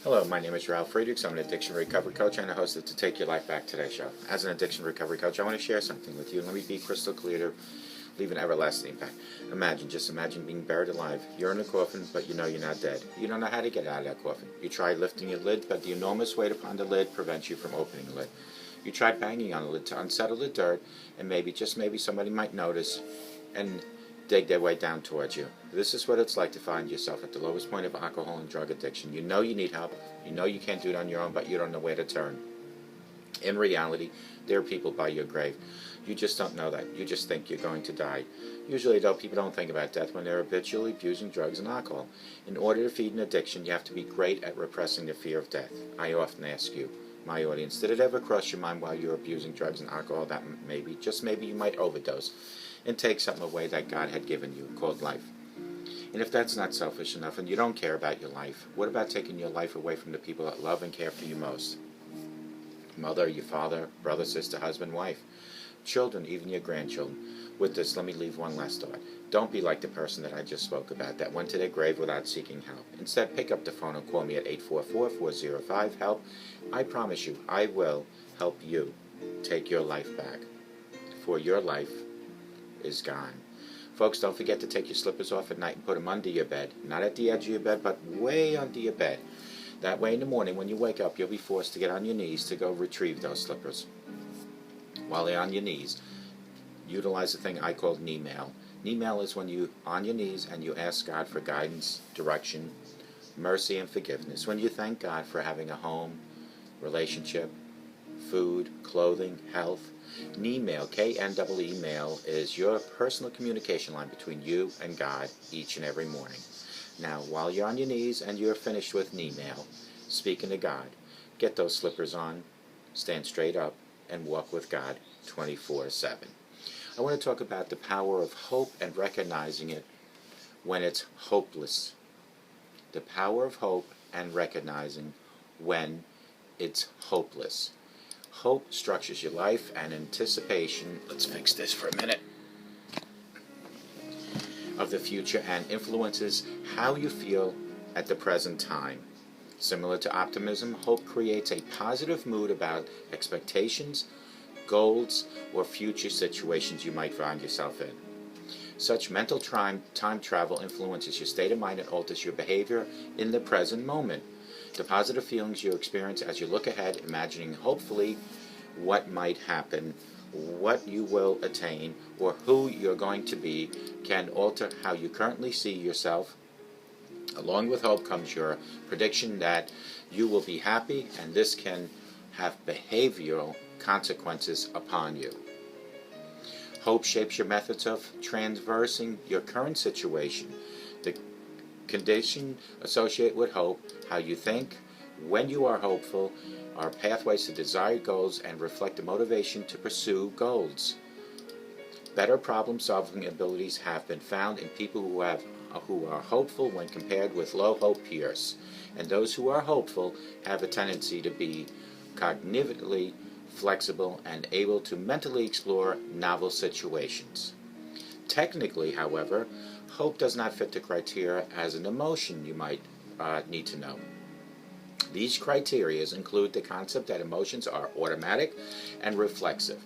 Hello, my name is Ralf Friedrichs. I'm an addiction recovery coach and a host of the Take Your Life Back Today show. As an addiction recovery coach, I want to share something with you, and let me be crystal clear to leave an everlasting impact. Just imagine being buried alive. You're in a coffin, but you know you're not dead. You don't know how to get out of that coffin. You tried lifting your lid, but the enormous weight upon the lid prevents you from opening the lid. You tried banging on the lid to unsettle the dirt, and maybe, just maybe, somebody might notice and dig their way down towards you. This is what it's like to find yourself at the lowest point of alcohol and drug addiction. You know you need help. You know you can't do it on your own, but you don't know where to turn. In reality, there are people by your grave. You just don't know that. You just think you're going to die. Usually, though, people don't think about death when they're habitually abusing drugs and alcohol. In order to feed an addiction, you have to be great at repressing the fear of death. I often ask you, my audience, did it ever cross your mind while you're abusing drugs and alcohol that maybe, just maybe, you might overdose and take something away that God had given you, called life? And if that's not selfish enough and you don't care about your life, what about taking your life away from the people that love and care for you most? Mother, your father, brother, sister, husband, wife, children, even your grandchildren. With this, let me leave one last thought. Don't be like the person that I just spoke about that went to their grave without seeking help. Instead, pick up the phone and call me at 844-405-HELP. I promise you, I will help you take your life back, for your life is gone. Folks, don't forget to take your slippers off at night and put them under your bed. Not at the edge of your bed, but way under your bed. That way in the morning when you wake up, you'll be forced to get on your knees to go retrieve those slippers. While they're on your knees, utilize the thing I call knee-mail. Knee-mail is when you're on your knees and you ask God for guidance, direction, mercy, and forgiveness. When you thank God for having a home, relationship, food, clothing, health. Knee-mail, K-N-E-E mail, is your personal communication line between you and God each and every morning. Now, while you're on your knees and you're finished with knee-mail, speaking to God, get those slippers on, stand straight up, and walk with God 24/7. I want to talk about the power of hope and recognizing it when it's hopeless. The power of hope and recognizing when it's hopeless. Hope structures your life, and anticipation, let's fix this for a minute, of the future and influences how you feel at the present time. Similar to optimism, hope creates a positive mood about expectations, goals, or future situations you might find yourself in. Such mental time travel influences your state of mind and alters your behavior in the present moment. The positive feelings you experience as you look ahead, imagining hopefully what might happen, what you will attain, or who you're going to be, can alter how you currently see yourself. Along with hope comes your prediction that you will be happy, and this can have behavioral consequences upon you. Hope shapes your methods of traversing your current situation. The condition associated with hope, how you think when you are hopeful, are pathways to desired goals and reflect the motivation to pursue goals. Better problem-solving abilities have been found in people who are hopeful when compared with low hope peers. And those who are hopeful have a tendency to be cognitively flexible and able to mentally explore novel situations. Technically, however, hope does not fit the criteria as an emotion you might need to know. These criteria include the concept that emotions are automatic and reflexive.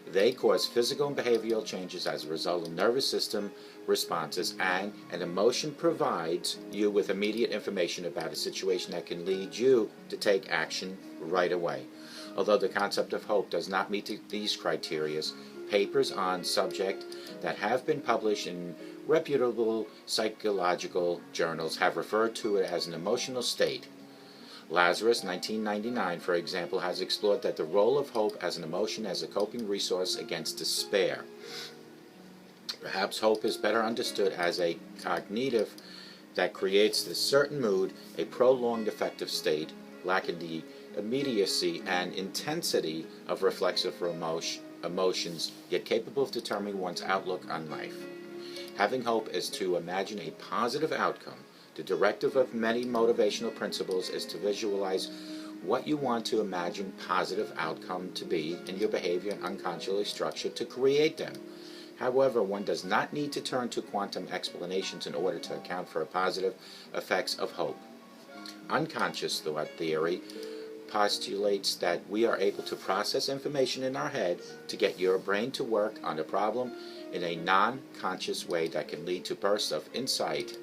They cause physical and behavioral changes as a result of nervous system responses, and an emotion provides you with immediate information about a situation that can lead you to take action right away. Although the concept of hope does not meet these criteria, papers on subject that have been published in reputable psychological journals have referred to it as an emotional state. Lazarus, 1999, for example, has explored that the role of hope as an emotion as a coping resource against despair. Perhaps hope is better understood as a cognitive that creates this certain mood, a prolonged affective state, lacking the immediacy and intensity of reflexive emotions, yet capable of determining one's outlook on life. Having hope is to imagine a positive outcome. The directive of many motivational principles is to visualize what you want to imagine positive outcome to be in your behavior and unconsciously structure to create them. However, one does not need to turn to quantum explanations in order to account for positive effects of hope. unconscious thought theory postulates that we are able to process information in our head to get your brain to work on a problem in a non-conscious way that can lead to bursts of insight.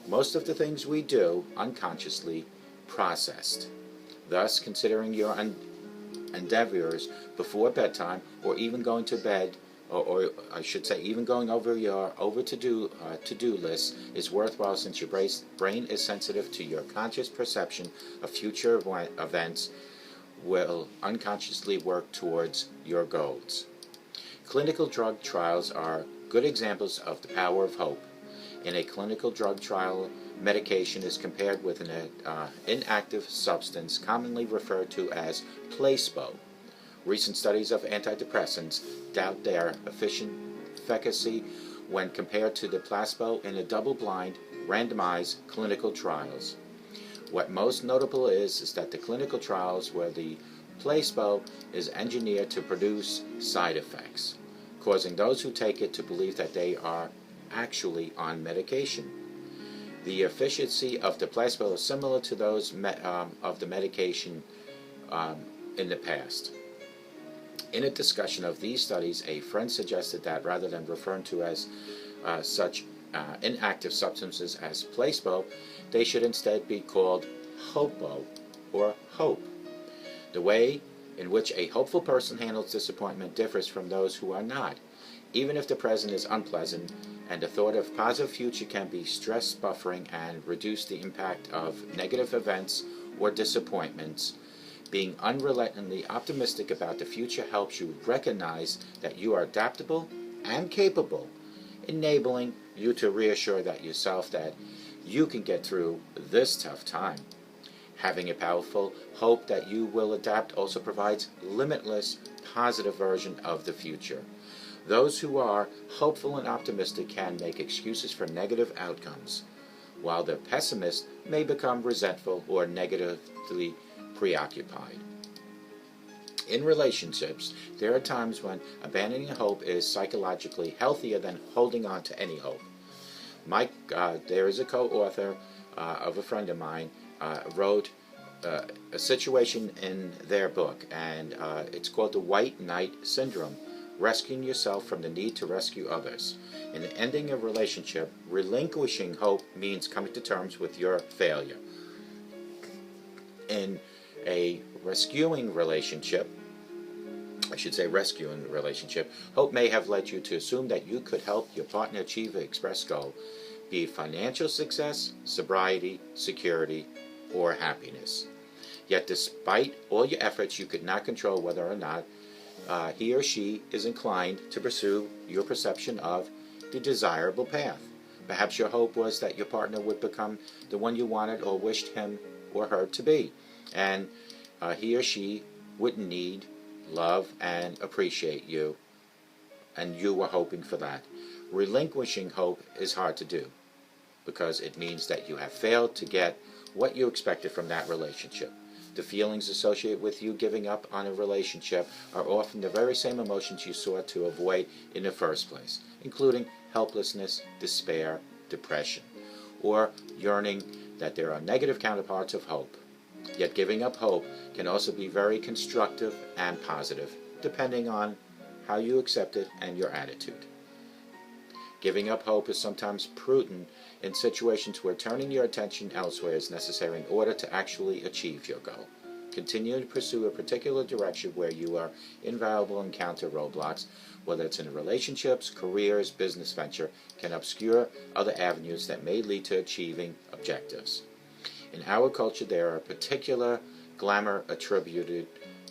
Most of the things we do unconsciously processed. Thus, considering your endeavors before bedtime, or even going to bed, or I should say even going over your to-do list is worthwhile, since your brain is sensitive to your conscious perception of future events will unconsciously work towards your goals. Clinical drug trials are good examples of the power of hope. In a clinical drug trial, medication is compared with an inactive substance commonly referred to as placebo. Recent studies of antidepressants doubt their efficacy when compared to the placebo in a double-blind, randomized clinical trials. What most notable is that the clinical trials where the placebo is engineered to produce side effects, causing those who take it to believe that they are actually on medication. The efficacy of the placebo is similar to those of the medication in the past. In a discussion of these studies, a friend suggested that rather than referring to as such inactive substances as placebo, they should instead be called hopo, or hope. The way in which a hopeful person handles disappointment differs from those who are not. Even if the present is unpleasant, and the thought of positive future can be stress buffering and reduce the impact of negative events or disappointments, being unrelentingly optimistic about the future helps you recognize that you are adaptable and capable, enabling you to reassure yourself that you can get through this tough time. Having a powerful hope that you will adapt also provides limitless positive version of the future. Those who are hopeful and optimistic can make excuses for negative outcomes, while the pessimist may become resentful or negatively preoccupied. In relationships, there are times when abandoning hope is psychologically healthier than holding on to any hope. There is a co-author of a friend of mine wrote a situation in their book, and it's called the White Knight Syndrome, rescuing yourself from the need to rescue others. In ending a relationship, relinquishing hope means coming to terms with your failure. In a rescuing relationship, hope may have led you to assume that you could help your partner achieve an expressed goal, be it financial success, sobriety, security, or happiness. Yet despite all your efforts, you could not control whether or not he or she is inclined to pursue your perception of the desirable path. Perhaps your hope was that your partner would become the one you wanted or wished him or her to be, and he or she would need, love, and appreciate you, and you were hoping for that. Relinquishing hope is hard to do because it means that you have failed to get what you expected from that relationship. The feelings associated with you giving up on a relationship are often the very same emotions you sought to avoid in the first place, including helplessness, despair, depression, or yearning that there are negative counterparts of hope. Yet giving up hope can also be very constructive and positive, depending on how you accept it and your attitude. Giving up hope is sometimes prudent in situations where turning your attention elsewhere is necessary in order to actually achieve your goal. Continue to pursue a particular direction where you are invariable encounter roadblocks, whether it's in relationships, careers, business venture, can obscure other avenues that may lead to achieving objectives. In our culture, there are particular glamour attributed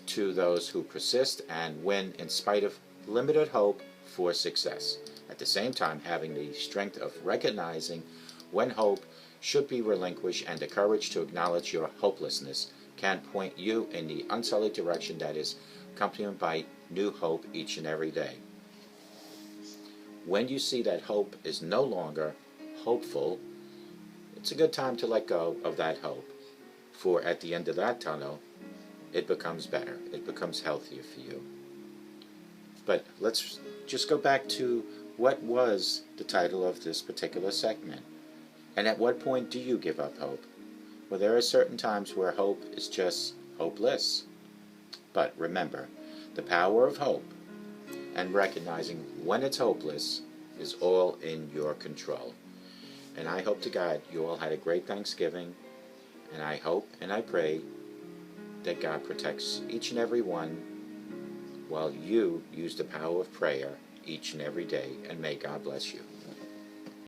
to those who persist and win in spite of limited hope for success. At the same time, having the strength of recognizing when hope should be relinquished and the courage to acknowledge your hopelessness can point you in the unsullied direction that is accompanied by new hope each and every day. When you see that hope is no longer hopeful, it's a good time to let go of that hope, for at the end of that tunnel, it becomes better. It becomes healthier for you. But let's just go back to what was the title of this particular segment. And at what point do you give up hope? For there are certain times where hope is just hopeless. But remember, the power of hope and recognizing when it's hopeless is all in your control. And I hope to God you all had a great Thanksgiving, and I hope and I pray that God protects each and every one while you use the power of prayer each and every day, and may God bless you.